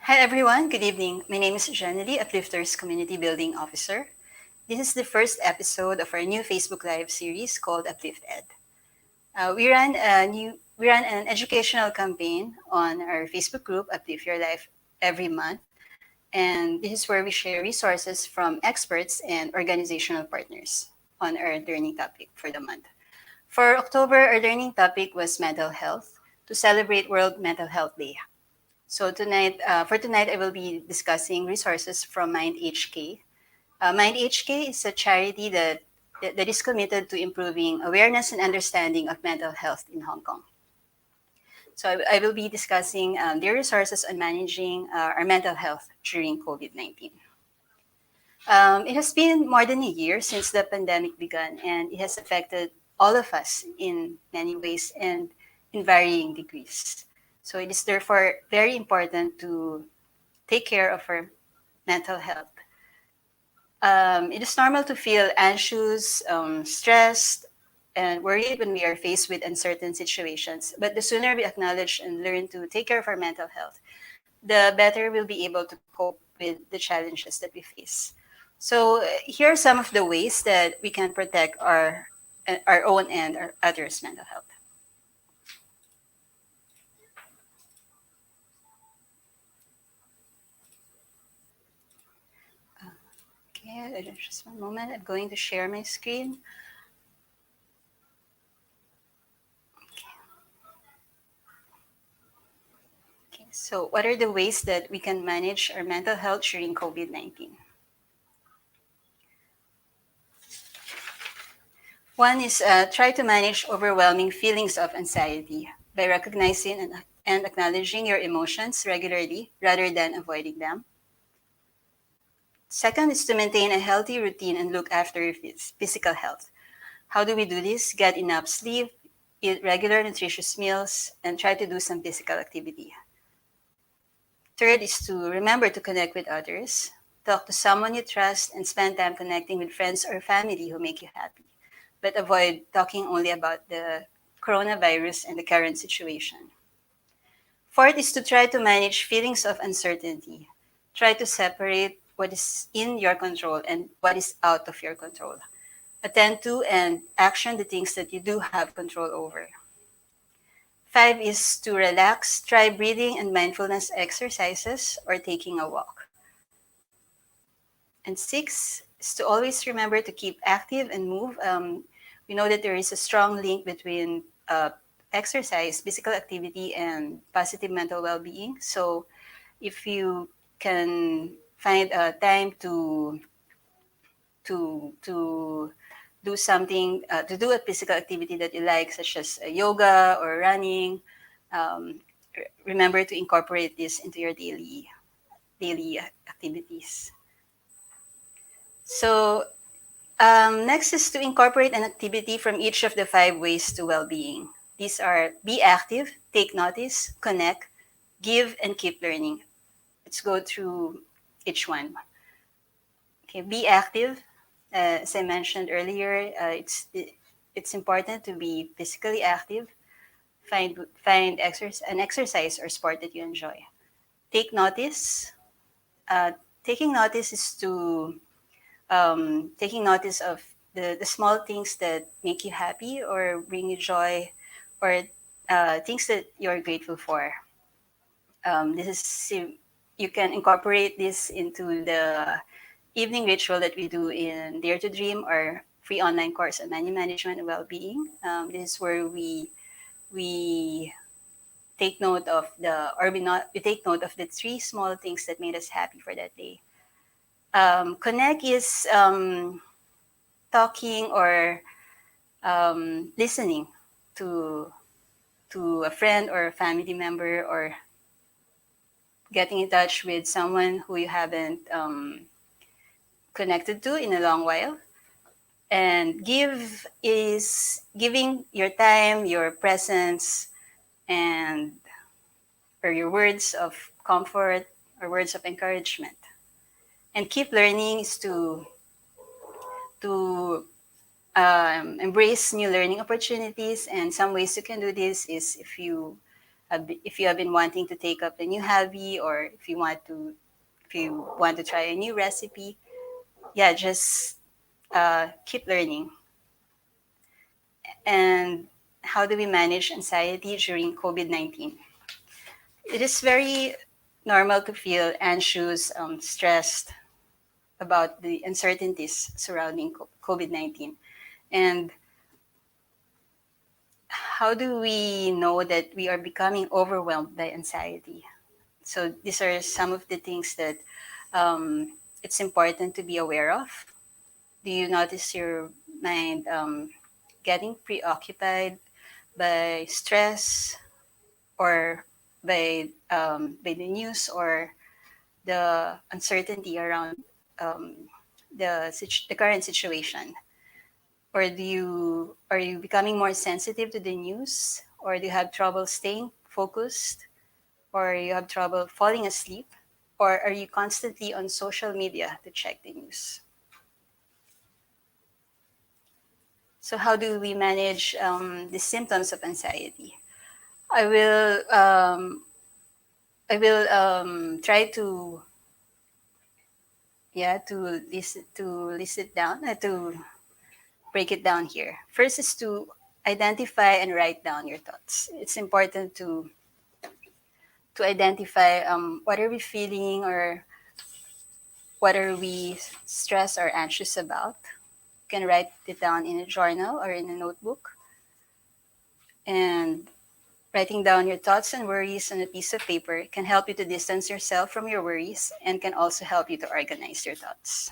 Hi everyone, good evening. My name is Janely, Uplift-ed's Community Building Officer. This is the first episode of our new Facebook Live series called Uplift-ed. We run an educational campaign on our Facebook group Uplift Your Life every month, and this is where we share resources from experts and organizational partners on our learning topic for the month. For October, our learning topic was mental health to celebrate World Mental Health Day. So for tonight, I will be discussing resources from Mind HK. Mind HK is a charity that is committed to improving awareness and understanding of mental health in Hong Kong. So I will be discussing their resources on managing our mental health during COVID-19. It has been more than a year since the pandemic began, and it has affected all of us in many ways and in varying degrees. So it is therefore very important to take care of our mental health. It is normal to feel anxious, stressed, and worried when we are faced with uncertain situations. But the sooner we acknowledge and learn to take care of our mental health, the better we'll be able to cope with the challenges that we face. So here are some of the ways that we can protect our own and our others' mental health. Okay, just one moment. I'm going to share my screen. Okay, so what are the ways that we can manage our mental health during COVID-19? One is try to manage overwhelming feelings of anxiety by recognizing and acknowledging your emotions regularly rather than avoiding them. Second is to maintain a healthy routine and look after your physical health. How do we do this? Get enough sleep, eat regular nutritious meals, and try to do some physical activity. Third is to remember to connect with others. Talk to someone you trust and spend time connecting with friends or family who make you happy. But avoid talking only about the coronavirus and the current situation. Fourth is to try to manage feelings of uncertainty. Try to separate what is in your control and what is out of your control. Attend to and action the things that you do have control over. Five is to relax, try breathing and mindfulness exercises or taking a walk. And six is to always remember to keep active and move. We know that there is a strong link between exercise, physical activity, and positive mental well-being. So if you can find a time to do something, to do a physical activity that you like, such as yoga or running, um, remember to incorporate this into your daily activities. So next is to incorporate an activity from each of the five ways to well-being. These are be active, take notice, connect, give, and keep learning. Let's go through each one. Okay, be active. As I mentioned earlier, it's important to be physically active. Find an exercise or sport that you enjoy. Take notice. Uh, taking notice is to taking notice of the small things that make you happy or bring you joy, or things that you're grateful for. This is you can incorporate this into the evening ritual that we do in Dare to Dream, our free online course on money management and well-being. This is where we take note of we take note of the three small things that made us happy for that day. Connect is talking or listening to a friend or a family member, or getting in touch with someone who you haven't connected to in a long while. And give is giving your time, your presence, and or your words of comfort or words of encouragement. And keep learning is to embrace new learning opportunities. And some ways you can do this is if you if you have been wanting to take up a new hobby, or if you want to try a new recipe, yeah, just keep learning. And how do we manage anxiety during COVID-19? It is very normal to feel anxious, stressed about the uncertainties surrounding COVID-19. And how do we know that we are becoming overwhelmed by anxiety? So these are some of the things that it's important to be aware of. Do you notice your mind getting preoccupied by stress, or by the news, or the uncertainty around um, the current situation? Or are you becoming more sensitive to the news, or do you have trouble staying focused, or you have trouble falling asleep, or are you constantly on social media to check the news? So how do we manage the symptoms of anxiety? I will try to, yeah, to list it down, to break it down here. First is to identify and write down your thoughts. It's important to identify what are we feeling, or what are we stressed or anxious about. You can write it down in a journal or in a notebook. And writing down your thoughts and worries on a piece of paper can help you to distance yourself from your worries, and can also help you to organize your thoughts.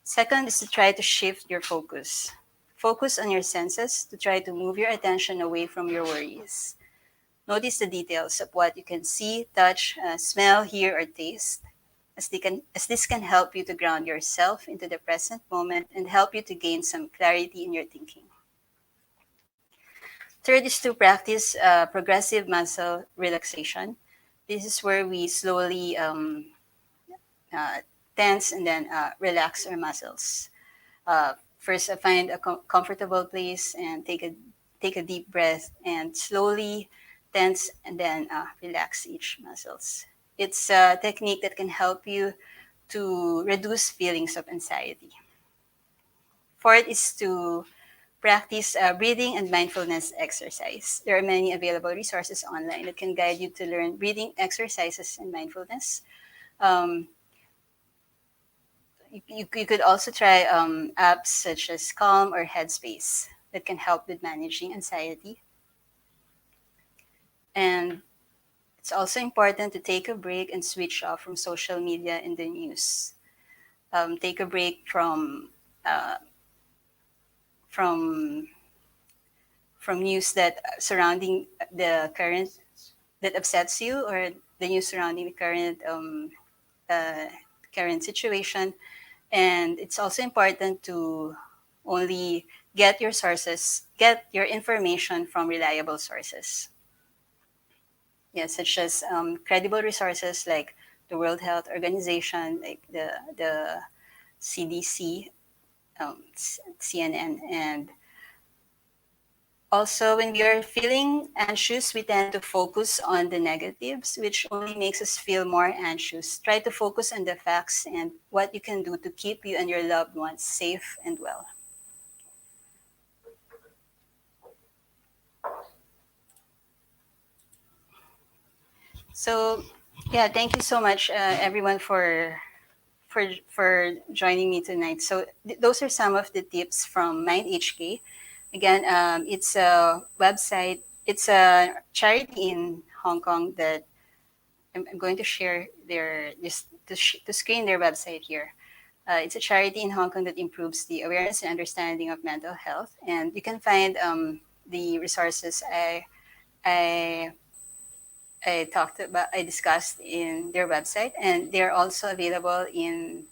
Second is to try to shift your focus. Focus on your senses to try to move your attention away from your worries. Notice the details of what you can see, touch, smell, hear, or taste, as this can help you to ground yourself into the present moment and help you to gain some clarity in your thinking. Third is to practice progressive muscle relaxation. This is where we slowly uh, tense and then relax our muscles. First, find a comfortable place and take a deep breath, and slowly tense and then relax each muscles. It's a technique that can help you to reduce feelings of anxiety. Fourth is to practice breathing and mindfulness exercise. There are many available resources online that can guide you to learn breathing exercises and mindfulness. Um, you could also try apps such as Calm or Headspace that can help with managing anxiety. And it's also important to take a break and switch off from social media and the news. Take a break uh, from from news that surrounding the current that upsets you, or the news surrounding the uh, current situation. And it's also important to only get your information from reliable sources. Yes, such as credible resources like the World Health Organization, like the CDC, CNN. And also, when we are feeling anxious, we tend to focus on the negatives, which only makes us feel more anxious. Try to focus on the facts and what you can do to keep you and your loved ones safe and well. So, yeah, thank you so much, everyone, for joining me tonight. So, those are some of the tips from Mind HK. Again, it's a website. It's a charity in Hong Kong that I'm going to share their just to screen their website here. It's a charity in Hong Kong that improves the awareness and understanding of mental health, and you can find the resources I I discussed in their website, and they're also available in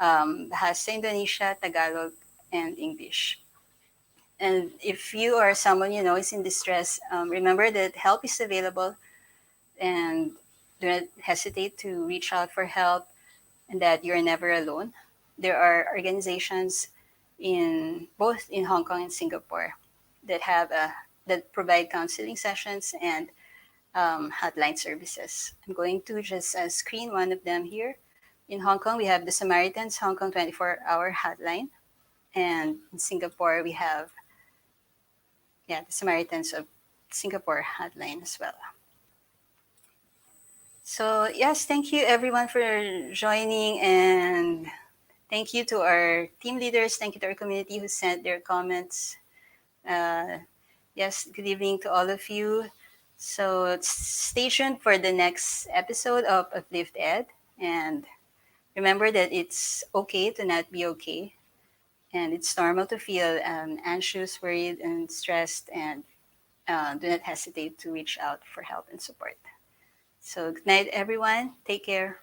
Bahasa Indonesia, Tagalog, and English. And if you or someone you know is in distress, remember that help is available, and do not hesitate to reach out for help, and that you're never alone. There are organizations in both in Hong Kong and Singapore that have that provide counseling sessions, and hotline services. I'm going to just screen one of them here. In Hong Kong, we have the Samaritans Hong Kong 24-hour hotline. And in Singapore, we have the Samaritans of Singapore hotline as well. So yes, thank you everyone for joining, and thank you to our team leaders. Thank you to our community who sent their comments. Yes, good evening to all of you. So stay tuned for the next episode of Uplift-ed, and remember that it's okay to not be okay, and it's normal to feel anxious, worried, and stressed, and do not hesitate to reach out for help and support. So good night, everyone. Take care.